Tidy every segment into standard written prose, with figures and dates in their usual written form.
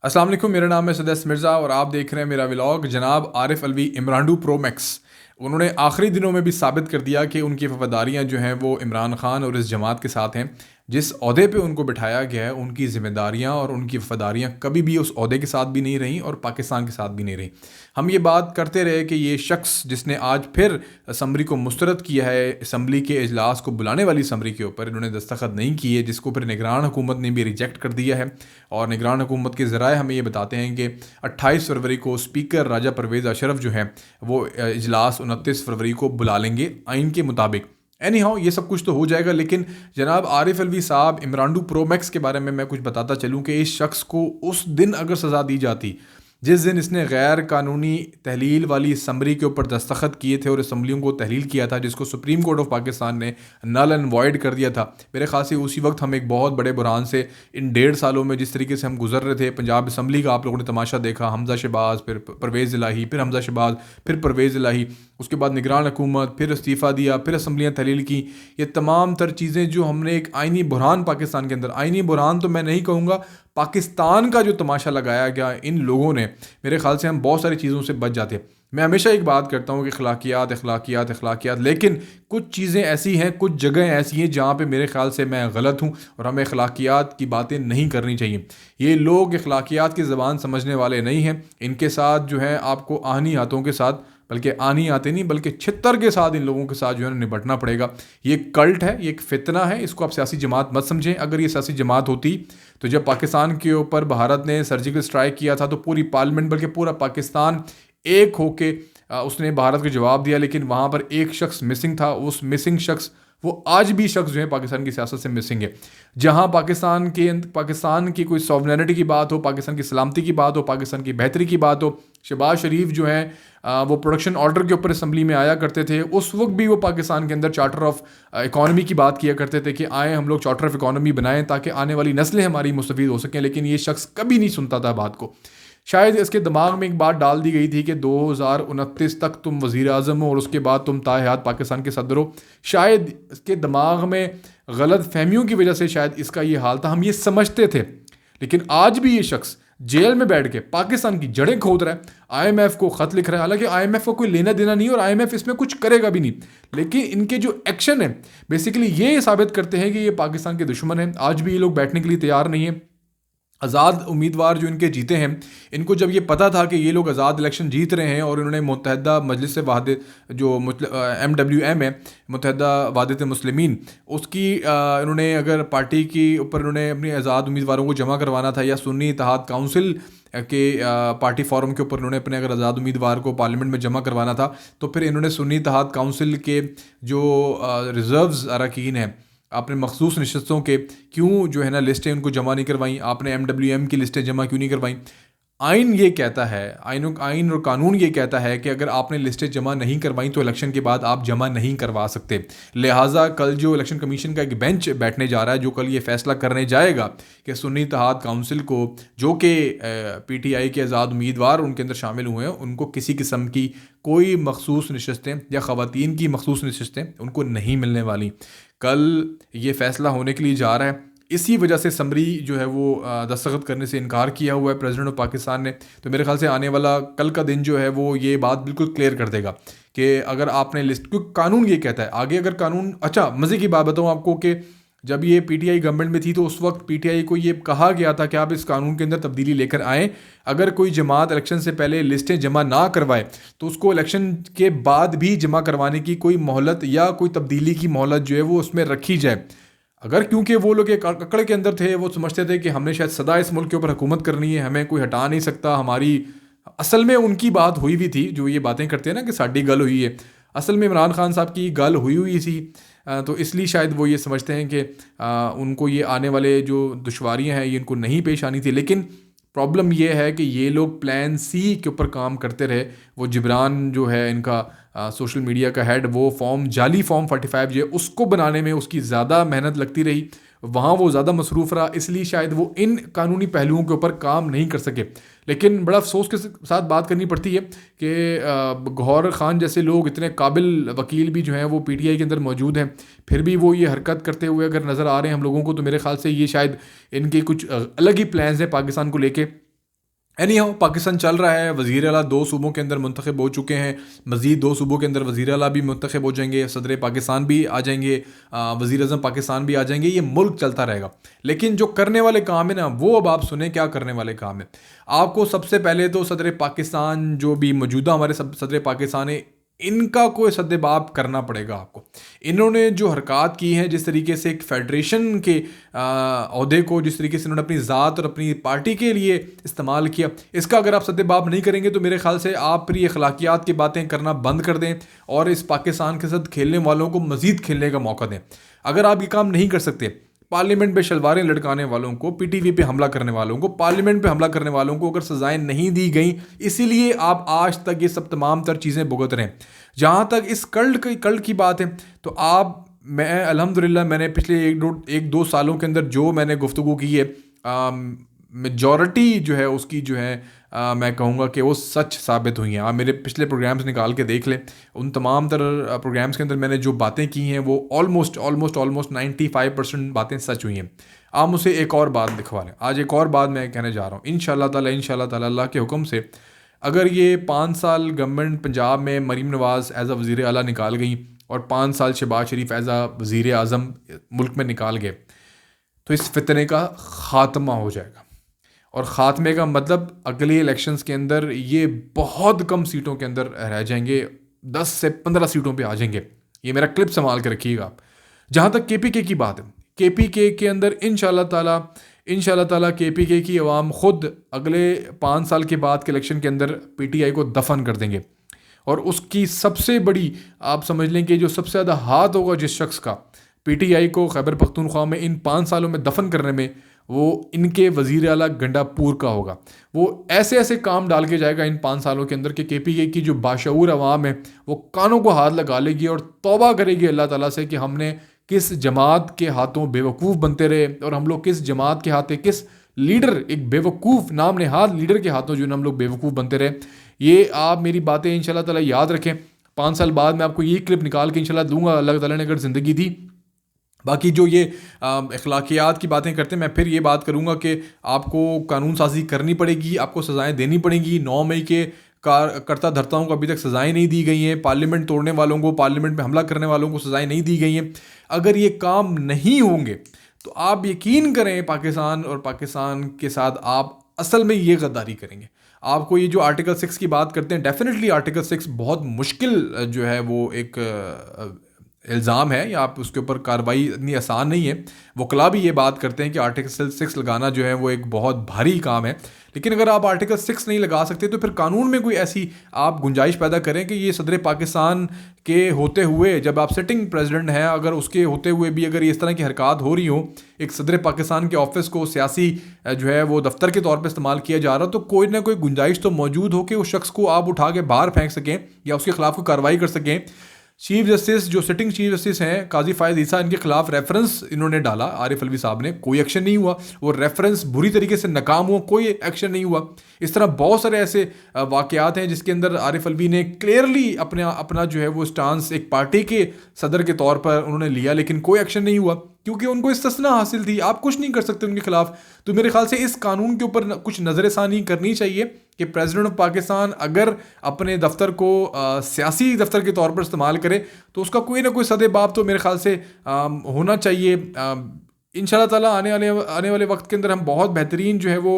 अस्सलाम वालेकुम, मेरा नाम है सदस मिर्ज़ा और आप देख रहे हैं मेरा व्लॉग। जनाब आरिफ अलवी इमरान प्रो मैक्स उन्होंने आखिरी दिनों में भी साबित कर दिया कि उनकी वफादारियां जो हैं वो इमरान खान और इस जमात के साथ हैं। जिस अहदे पे उनको बिठाया गया है उनकी ज़िम्मेदारियां और उनकी वफादारियां कभी भी उस अहदे के साथ भी नहीं रहीं और पाकिस्तान के साथ भी नहीं रहीं। हम ये बात करते रहे कि ये शख्स जिसने आज फिर असम्बली को मुस्तरद किया है, असम्बली के इजलास को बुलाने वाली असम्बली के ऊपर इन्होंने दस्तखत नहीं किए, जिसको फिर निगरान हुकूमत ने भी रिजेक्ट कर दिया है। और निगरान हुकूमत के ज़राए हमें ये बताते हैं कि 28 फरवरी को स्पीकर राजा परवेज़ अशरफ जो हैं वो इजलास 29 फरवरी को बुला लेंगे आइन के मुताबिक। एनी हाउ ये सब कुछ तो हो जाएगा, लेकिन जनाब आरिफ अलवी साहब इमरान प्रो मैक्स के बारे में मैं कुछ बताता चलूँ कि इस शख्स को उस दिन अगर सज़ा दी जाती जिस दिन इसने गैर कानूनी तहलील वाली असम्बली के ऊपर दस्तखत किए थे और असम्बलियों को तहलील किया था, जिसको सुप्रीम कोर्ट ऑफ पाकिस्तान ने नल एंड वॉइड कर दिया था। मेरे ख्याल से उसी वक्त हम एक बहुत बड़े बुरहान से इन 1.5 सालों में जिस तरीके से हम गुजर रहे थे, पंजाब असम्बली का आप लोगों ने तमाशा देखा, हमजा शहबाज, फिर परवेज़ इलाही, फिर हमजा शहबाज, फिर परवेज़ इलाही, उसके बाद निगरान हुकूमत, फिर इस्तीफ़ा दिया, फिर असम्बलियाँ तहलील की। ये तमाम तर चीज़ें जो हमने एक आइनी बुरहान पाकिस्तान के अंदर, आइनी बुरहान तो मैं नहीं कहूँगा, पाकिस्तान का जो तमाशा लगाया गया इन लोगों ने, मेरे ख्याल से हम बहुत सारी चीज़ों से बच जाते हैं। मैं हमेशा एक बात करता हूँ कि अखलाकियात अखलाकियात अखलाकियात, लेकिन कुछ चीज़ें ऐसी हैं, कुछ जगह ऐसी हैं जहाँ पे मेरे ख्याल से मैं गलत हूँ और हमें अखलाकियात की बातें नहीं करनी चाहिए। ये लोग अखलाकियात की ज़बान समझने वाले नहीं हैं। इनके साथ जो है आपको आहनी हाथों के साथ, बल्कि आनी आते नहीं बल्कि छित्तर के साथ इन लोगों के साथ जो है निपटना पड़ेगा। ये कल्ट है, ये एक फितना है, इसको आप सियासी जमात मत समझें। अगर ये सियासी जमात होती तो जब पाकिस्तान के ऊपर भारत ने सर्जिकल स्ट्राइक किया था तो पूरी पार्लियामेंट बल्कि पूरा पाकिस्तान एक होके उसने भारत को जवाब दिया, लेकिन वहाँ पर एक शख्स मिसिंग था। उस मिसिंग शख्स, वो आज भी शख्स जो है पाकिस्तान की सियासत से मिसिंग है। जहाँ पाकिस्तान की कोई सॉवरेनिटी की बात हो, पाकिस्तान की सलामती की बात हो, पाकिस्तान की बेहतरी की बात हो, शहबाज शरीफ जो है वो प्रोडक्शन ऑर्डर के ऊपर असम्बली में आया करते थे। उस वक्त भी वो पाकिस्तान के अंदर चार्टर ऑफ इकॉनमी की बात किया करते थे कि आए हम लोग चार्टर ऑफ इकॉनमी बनाएं ताकि आने वाली नस्लें हमारी मुस्तफ़ीद हो सकें, लेकिन ये शख्स कभी नहीं सुनता था बात को। शायद इसके दिमाग में एक बात डाल दी गई थी कि 2029 तक तुम वज़ीर आज़म हो और उसके बाद तुम ताहयात पाकिस्तान के सदर हो। शायद इसके दिमाग में गलत फहमियों की वजह से शायद इसका ये हाल था, हम ये समझते थे। लेकिन आज भी ये शख्स जेल में बैठ के पाकिस्तान की जड़ें खोद रहा है, आईएमएफ को ख़त लिख रहा है। हालांकि आईएमएफ को कोई लेना देना नहीं और आईएमएफ इसमें कुछ करेगा भी नहीं, लेकिन इनके जो एक्शन है बेसिकली ये साबित करते हैं कि ये पाकिस्तान के दुश्मन हैं। आज भी ये लोग बैठने के लिए तैयार नहीं है। आज़ाद उम्मीदवार जो इनके जीते हैं, इनको जब ये पता था कि ये लोग आज़ाद इलेक्शन जीत रहे हैं और इन्होंने मुत्तहदा मजलिस वाहिद जो MWM है, मुत्तहदा वाहिद मुस्लिमीन, उसकी इन्होंने अगर पार्टी की ऊपर इन्होंने अपनी आज़ाद उम्मीदवारों को जमा करवाना था या सुन्नी इत्तेहाद काउंसिल के पार्टी फॉरम के ऊपर इन्होंने अपने अगर आज़ाद उम्मीदवार को पार्लियामेंट में जमा करवाना था, तो फिर इन्होंने सुन्नी इत्तेहाद काउंसिल के जो रिज़र्व्स अरकान हैं आपने मखसूस नशस्तों के क्यों जो है ना लिस्टें उनको जमा नहीं करवाई, आपने MWM की लिस्टें जमा क्यों नहीं करवाई। आइन ये कहता है, आइन और कानून ये कहता है कि अगर आपने लिस्टें जमा नहीं करवाई तो इलेक्शन के बाद आप जमा नहीं करवा सकते। लिहाजा कल जो इलेक्शन कमीशन का एक बेंच बैठने जा रहा है, जो कल ये फैसला करने जाएगा कि सुन्नी इत्तेहाद काउंसिल को, जो कि PTI के आज़ाद उम्मीदवार उनके अंदर शामिल हुए हैं, उनको किसी किस्म की कोई मखसूस नशस्तें या ख़वातीन की मखसूस नशस्तें उनको नहीं मिलने वाली। कल ये फ़ैसला होने के लिए जा रहा है। इसी वजह से समरी जो है वो दस्तखत करने से इनकार किया हुआ है प्रेसिडेंट ऑफ पाकिस्तान ने। तो मेरे ख्याल से आने वाला कल का दिन जो है वो ये बात बिल्कुल क्लियर कर देगा कि अगर आपने लिस्ट, क्योंकि कानून ये कहता है आगे, अगर कानून, अच्छा मज़े की बात बताऊँ आपको कि जब ये PTI गवर्नमेंट में थी तो उस वक्त PTI को ये कहा गया था कि आप इस कानून के अंदर तब्दीली लेकर आएँ। अगर कोई जमात इलेक्शन से पहले लिस्टें जमा ना करवाए तो उसको इलेक्शन के बाद भी जमा करवाने की कोई मोहलत या कोई तब्दीली की मोहलत जो है वो उसमें रखी जाए। अगर क्योंकि वो लोग एक अकड़ के अंदर थे, वो समझते थे कि हमने शायद सदा इस मुल्क के ऊपर हुकूमत करनी है, हमें कोई हटा नहीं सकता, हमारी असल में उनकी बात हुई हुई थी, जो ये बातें करते हैं ना कि साड़ी गल हुई है, असल में इमरान खान साहब की गल हुई हुई थी। तो इसलिए शायद वो ये समझते हैं कि उनको ये आने वाले जो दुश्वारियाँ हैं ये इनको नहीं पेश आनी थी। लेकिन प्रॉब्लम ये है कि ये लोग प्लान C के ऊपर काम करते रहे। वो जिब्रान जो है इनका सोशल मीडिया का हेड, वो जाली फॉर्म 45 जो है उसको बनाने में उसकी ज़्यादा मेहनत लगती रही, वहाँ वो ज़्यादा मसरूफ़ रहा, इसलिए शायद वो इन कानूनी पहलुओं के ऊपर काम नहीं कर सके। लेकिन बड़ा अफसोस के साथ बात करनी पड़ती है कि गौहर खान जैसे लोग, इतने काबिल वकील भी जो हैं वो PTI के अंदर मौजूद हैं, फिर भी वो ये हरकत करते हुए अगर नज़र आ रहे हैं हम लोगों को, तो मेरे ख्याल से ये शायद इनके कुछ अलग ही प्लान्स हैं पाकिस्तान को लेके। एनी हाउ पाकिस्तान चल रहा है। वज़ीर आला 2 सूबों के अंदर मुंतखब हो चुके हैं, मज़ीद 2 सूबों के अंदर वज़ीर आला भी मुंतखब हो जाएंगे, सदर पाकिस्तान भी आ जाएंगे, वज़ीर आज़म पाकिस्तान भी आ जाएंगे। ये मुल्क चलता रहेगा। लेकिन जो करने वाले काम है ना, वो अब आप सुने क्या करने वाले काम है। आपको सबसे पहले तो सदर पाकिस्तान जो भी मौजूदा हमारे सदर पाकिस्तान है, इनका कोई सद्देबाब करना पड़ेगा आपको। इन्होंने जो हरकत की हैं, जिस तरीके से एक फेडरेशन के अहदे को जिस तरीके से इन्होंने अपनी ज़ात और अपनी पार्टी के लिए इस्तेमाल किया, इसका अगर आप सद्देबाब नहीं करेंगे तो मेरे ख्याल से आप फिर ये अखलाकियात की बातें करना बंद कर दें और इस पाकिस्तान के साथ खेलने वालों को मज़ीद खेलने का मौका दें। अगर आप ये काम नहीं कर सकते, पार्लियामेंट पे शलवारें लटकाने वालों को, पीटीवी पे हमला करने वालों को, पार्लियामेंट पे हमला करने वालों को अगर सजाएं नहीं दी गई, इसीलिए आप आज तक ये सब तमाम तर चीज़ें भुगत रहे हैं। जहाँ तक इस कल्ट की बात है, तो मैं अल्हम्दुलिल्लाह मैंने पिछले एक दो सालों के अंदर जो मैंने गुफ्तगू की है, मेजॉरिटी जो है उसकी जो है मैं कहूँगा कि वो सच साबित हुई हैं। आप मेरे पिछले प्रोग्राम्स निकाल के देख लें, उन तमाम तरह प्रोग्राम्स के अंदर मैंने जो बातें की हैं वो ऑलमोस्ट 95% बातें सच हुई हैं। आप मुझसे एक और बात दिखवा लें। आज एक और बात मैं कहने जा रहा हूँ। इंशाल्लाह ताला अल्लाह के हुक्म से अगर ये 5 साल गवर्नमेंट पंजाब में मरीम नवाज़ एज़ अ वज़ीर आला निकाल गई और 5 साल शहबाज शरीफ एज़ अ वज़ीर आज़म मुल्क में निकाल गए, तो इस फितने का ख़ात्मा हो जाएगा। और ख़ात्मे का मतलब अगले इलेक्शंस के अंदर ये बहुत कम सीटों के अंदर रह जाएंगे, 10 से 15 सीटों पे आ जाएंगे। ये मेरा क्लिप संभाल के रखिएगा आप। जहाँ तक KPK की बात है, KPK के अंदर इंशाल्लाह ताला KPK की अवाम ख़ुद अगले 5 साल के बाद के इलेक्शन के अंदर PTI को दफन कर देंगे। और उसकी सबसे बड़ी आप समझ लें कि जो सबसे ज़्यादा हाथ होगा जिस शख्स का PTI को खैबर पख्तूनख्वा में इन 5 सालों में दफन करने में, वो इनके वज़ीर आला गंडापुर का होगा। वो ऐसे ऐसे काम डाल के जाएगा इन 5 सालों के अंदर कि KPK की जो बाशऊर अवाम है वो कानों को हाथ लगा लेगी और तौबा करेगी अल्लाह ताला से कि हमने किस जमात के हाथों बेवकूफ़ बनते रहे और हम लोग किस जमात के हाथे, किस लीडर, एक बेवकूफ़ नाम नेहाद लीडर के हाथों जो हम लोग बेवकूफ़ बनते रहे। ये आप मेरी बातें इंशाल्लाह ताला याद रखें। 5 साल बाद मैं आपको ये क्लिप निकाल के इंशाल्लाह दूंगा, अल्लाह ताला ने अगर ज़िंदगी दी। बाकी जो ये अखलाकियात की बातें करते हैं, मैं फिर ये बात करूँगा कि आपको कानून साजी करनी पड़ेगी, आपको सज़ाएं देनी पड़ेंगी। 9 मई के करता धर्ताओं को अभी तक सज़ाएं नहीं दी गई हैं। पार्लियामेंट तोड़ने वालों को, पार्लियामेंट में हमला करने वालों को सज़ाएं नहीं दी गई हैं। अगर ये काम नहीं होंगे तो आप यकीन करें पाकिस्तान और पाकिस्तान के साथ आप असल में ये गद्दारी करेंगे। आपको ये जो आर्टिकल 6 की बात करते हैं, डेफिनेटली आर्टिकल 6 बहुत मुश्किल जो है वो एक इल्ज़ाम है, या आप उसके ऊपर कार्रवाई इतनी आसान नहीं है। वकला भी ये बात करते हैं कि आर्टिकल 6 लगाना जो है वो एक बहुत भारी काम है। लेकिन अगर आप आर्टिकल 6 नहीं लगा सकते तो फिर कानून में कोई ऐसी आप गुंजाइश पैदा करें कि ये सदर पाकिस्तान के होते हुए, जब आप सिटिंग प्रेसिडेंट हैं, अगर उसके होते हुए भी अगर इस तरह की हरकत हो रही हो, एक सदर पाकिस्तान के ऑफिस को सियासी जो है वो दफ्तर के तौर पर इस्तेमाल किया जा रहा हो, तो कोई ना कोई गुंजाइश तो मौजूद हो कि उस शख्स को आप उठा के बाहर फेंक सकें या उसके खिलाफ कोई कार्रवाई कर सकें। चीफ जस्टिस जो सिटिंग चीफ जस्टिस हैं काजी फायद ईसा, इनके खिलाफ रेफरेंस इन्होंने डाला आरिफ अलवी साहब ने, कोई एक्शन नहीं हुआ। वो रेफरेंस बुरी तरीके से नाकाम हुआ, कोई एक्शन नहीं हुआ। इस तरह बहुत सारे ऐसे वाक़यात हैं जिसके अंदर आरिफ अलवी ने क्लियरली अपना जो है वो स्टांस एक पार्टी के सदर के तौर पर उन्होंने लिया, लेकिन कोई एक्शन नहीं हुआ क्योंकि उनको इस्तिस्ना हासिल थी। आप कुछ नहीं कर सकते उनके खिलाफ। तो मेरे ख्याल से इस कानून के ऊपर कुछ नज़रसानी करनी चाहिए कि प्रेसिडेंट ऑफ पाकिस्तान अगर अपने दफ्तर को सियासी दफ्तर के तौर पर इस्तेमाल करे तो उसका कोई ना कोई सदेबाब तो मेरे ख्याल से होना चाहिए। इंशाल्लाह ताला आने वाले वक्त के अंदर हम बहुत बेहतरीन जो है वो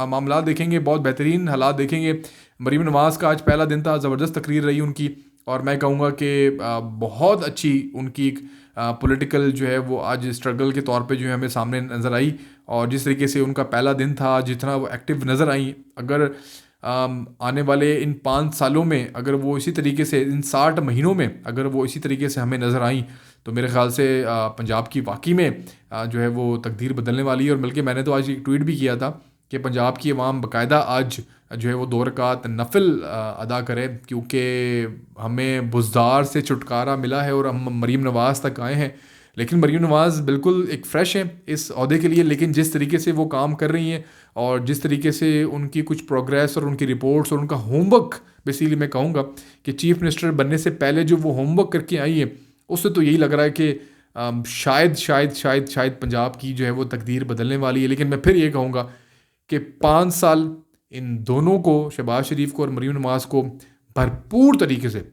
मामला देखेंगे, बहुत बेहतरीन हालात देखेंगे। मरीम नवाज़ का आज पहला दिन था, ज़बरदस्त तकरीर रही उनकी, और मैं कहूँगा कि बहुत अच्छी उनकी पॉलिटिकल जो है वो आज स्ट्रगल के तौर पे जो है हमें सामने नज़र आई। और जिस तरीके से उनका पहला दिन था, जितना वो एक्टिव नज़र आई, अगर आने वाले इन 5 सालों में अगर वो इसी तरीके से, इन 60 महीनों में अगर वो इसी तरीके से हमें नज़र आई, तो मेरे ख़्याल से पंजाब की वाकई में जो है वो तकदीर बदलने वाली है। और बल्कि मैंने तो आज एक ट्वीट भी किया था कि पंजाब की अवाम बाकायदा आज जो है वो 2 रकात नफिल अदा करे, क्योंकि हमें बुज़दार से छुटकारा मिला है और हम मरीम नवाज़ तक आए हैं। लेकिन मरीम नवाज़ बिल्कुल एक फ़्रेश है इस ओहदे के लिए, लेकिन जिस तरीके से वो काम कर रही हैं और जिस तरीके से उनकी कुछ प्रोग्रेस और उनकी रिपोर्ट्स और उनका होमवर्क, बेसिकली मैं कहूँगा कि चीफ़ मिनिस्टर बनने से पहले जो वो होमवर्क करके आई है, उससे तो यही लग रहा है कि शायद पंजाब की जो है वो तकदीर बदलने वाली है। लेकिन मैं फिर ये कहूँगा कि 5 साल इन दोनों को, शहबाज शरीफ को और मरीम नवाज़ को, भरपूर तरीके से,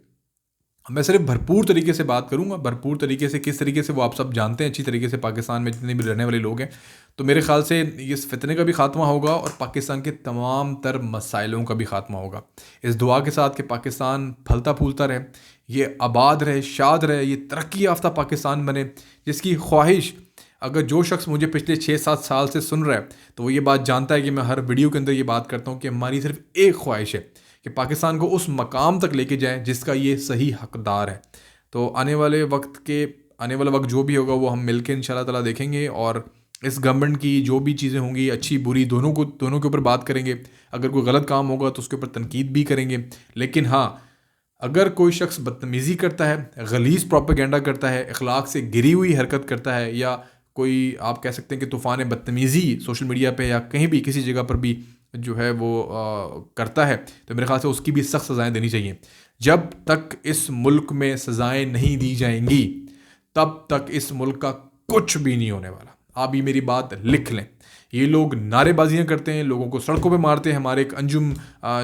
मैं सिर्फ भरपूर तरीके से बात करूंगा, भरपूर तरीके से किस तरीके से वो आप सब जानते हैं अच्छी तरीके से, पाकिस्तान में जितने भी रहने वाले लोग हैं। तो मेरे ख्याल से इस फितने का भी खात्मा होगा और पाकिस्तान के तमाम तर मसाइलों का भी खात्मा होगा, इस दुआ के साथ कि पाकिस्तान फलता फूलता रहे, ये आबाद रहे, शाद रहे, ये तरक्की याफ्ता पाकिस्तान बने, जिसकी ख्वाहिश अगर जो शख्स मुझे पिछले 6-7 साल से सुन रहा है तो वो ये बात जानता है कि मैं हर वीडियो के अंदर ये बात करता हूँ कि हमारी सिर्फ एक ख्वाहिश है कि पाकिस्तान को उस मकाम तक लेके जाएं जिसका ये सही हकदार है। तो आने वाला वक्त जो भी होगा वो हम मिलकर इंशाल्लाह ताला देखेंगे और इस गवर्नमेंट की जो भी चीज़ें होंगी अच्छी बुरी दोनों के ऊपर बात करेंगे। अगर कोई गलत काम होगा तो उसके ऊपर तनकीद भी करेंगे, लेकिन हाँ, अगर कोई शख्स बदतमीज़ी करता है, गलीज़ प्रोपेगेंडा करता है, अखलाक से गिरी हुई हरकत करता है, या कोई आप कह सकते हैं कि तूफ़ान बदतमीज़ी सोशल मीडिया पे या कहीं भी किसी जगह पर भी जो है वो करता है, तो मेरे ख्याल से उसकी भी सख्त सज़ाएं देनी चाहिए। जब तक इस मुल्क में सज़ाएं नहीं दी जाएंगी तब तक इस मुल्क का कुछ भी नहीं होने वाला। आप ये मेरी बात लिख लें। ये लोग नारेबाजियां करते हैं, लोगों को सड़कों पे मारते हैं। हमारे एक अंजुम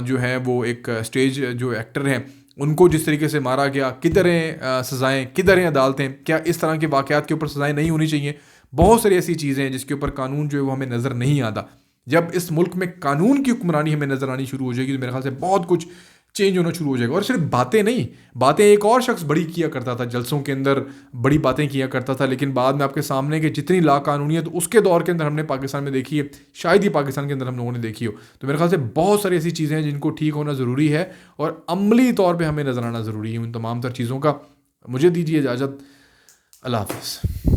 जो है वो एक स्टेज जो एक्टर हैं, उनको जिस तरीके से मारा गया, किधर हैं सज़ाएँ, किधर हैं अदालतें? क्या इस तरह के वाक़यात के ऊपर सज़ाएँ नहीं होनी चाहिए? बहुत सारी ऐसी चीज़ें हैं जिसके ऊपर कानून जो है वो हमें नज़र नहीं आता। जब इस मुल्क में कानून की हुक्मरानी हमें नज़र आनी शुरू हो जाएगी तो मेरे ख्याल से बहुत कुछ चेंज होना शुरू हो जाएगा। और सिर्फ बातें नहीं, बातें एक और शख्स बड़ी किया करता था, जलसों के अंदर बड़ी बातें किया करता था, लेकिन बाद में आपके सामने कि जितनी लाकानूनियत उसके दौर के अंदर हमने पाकिस्तान में देखी है, शायद ही पाकिस्तान के अंदर हम लोगों ने देखी हो। तो मेरे ख्याल से बहुत सारी ऐसी चीज़ें हैं जिनको ठीक होना ज़रूरी है और अमली तौर पर हमें नज़र आना ज़रूरी है उन तमाम तर चीज़ों का। मुझे दीजिए इजाज़त। अल्लाह हाफ़िज़।